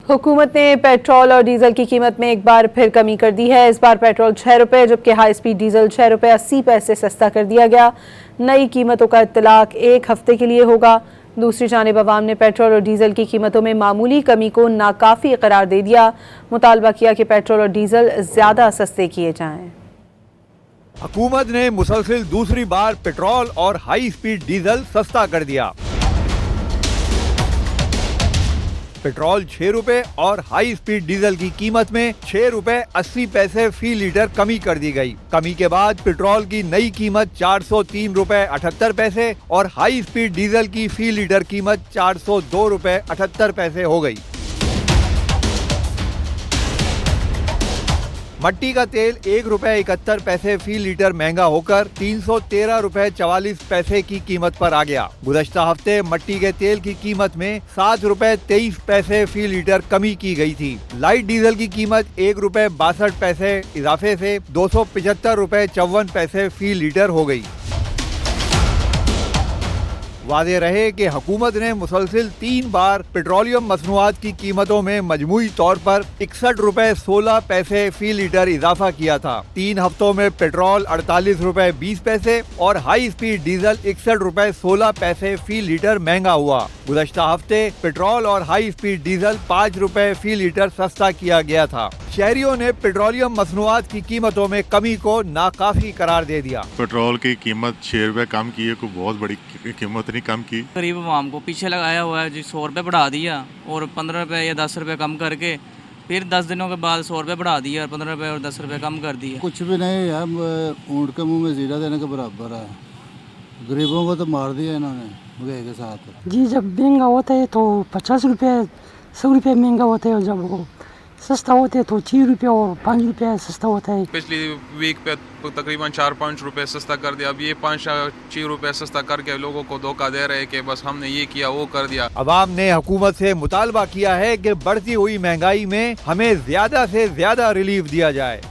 हुकूमत ने पेट्रोल और डीजल की कीमत में एक बार फिर कमी कर दी है। इस बार पेट्रोल 6 रुपये जबकि हाई स्पीड डीजल 6 रुपये 80 पैसे सस्ता कर दिया गया। नई कीमतों का इत्तलाक एक हफ्ते के लिए होगा। दूसरी जानिब अवाम ने पेट्रोल और डीजल की कीमतों में मामूली कमी को नाकाफ़ी करार दे दिया। मुतालबा किया कि पेट्रोल और डीजल ज़्यादा सस्ते किए जाएँ। हुकूमत ने मुसलसिल दूसरी बार पेट्रोल और हाई स्पीड डीजल सस्ता कर दिया। पेट्रोल 6 रुपए और हाई स्पीड डीजल की कीमत में 6 रुपए 80 पैसे फी लीटर कमी कर दी गई। कमी के बाद पेट्रोल की नई कीमत 403 रुपए 78 पैसे और हाई स्पीड डीजल की फी लीटर कीमत 402 रुपए 78 पैसे हो गई। मट्टी का तेल 1 रुपए 71 पैसे फी लीटर महंगा होकर 313 रुपए 44 पैसे की कीमत पर आ गया। गुज़श्ता हफ्ते मट्टी के तेल की कीमत में 7 रुपए 23 पैसे फी लीटर कमी की गई थी। लाइट डीजल की कीमत 1 रुपए 62 पैसे इजाफे से 275 रुपए 54 पैसे फी लीटर हो गई। वाज़ेह रहे कि हुकूमत ने मुसलसिल 3 बार पेट्रोलियम मसनूआत की कीमतों में मजमूई तौर पर 61 रुपए 16 पैसे फी लीटर इजाफा किया था। 3 हफ्तों में पेट्रोल 48 रुपए 20 पैसे और हाई स्पीड डीजल 61 रुपए 16 पैसे फी लीटर महंगा हुआ। गुज़श्ता हफ्ते पेट्रोल और हाई स्पीड डीजल 5 रुपए फी लीटर सस्ता किया गया था। शहरियों ने पेट्रोलियम मसनूआत की कीमतों में कमी को नाकाफी करार दे दिया। पेट्रोल की कीमत 6 रुपए कम की है, कोई बहुत बड़ी कीमत नहीं कम की। गरीब आवाम को पीछे लगाया हुआ है जी। 100 रुपये बढ़ा दिया और 15 रुपये या 10 रुपये कम करके फिर 10 दिनों के बाद 100 रुपये बढ़ा दिया और 15 रुपये और 10 रुपये कम कर दिया। कुछ भी नहीं है, ऊँट के मुंह में जीरा देने के बराबर है। गरीबों को तो मार दिया इन्होंने महंगाई के साथ। जी जब महंगा होता है तो 50 रुपये 100 रुपये महंगा होता है और जब वो सस्ता होते हैं तो 6 रुपये और 5 रुपये सस्ता होता है। पिछली वीक पे तकरीबन 4-5 रुपए सस्ता कर दिया। अब ये 5-6 रुपए सस्ता करके लोगों को धोखा दे रहे हैं कि बस हमने ये किया वो कर दिया। अवाम ने हुकूमत से मुतालबा किया है कि बढ़ती हुई महंगाई में हमें ज्यादा से ज्यादा रिलीफ दिया जाए।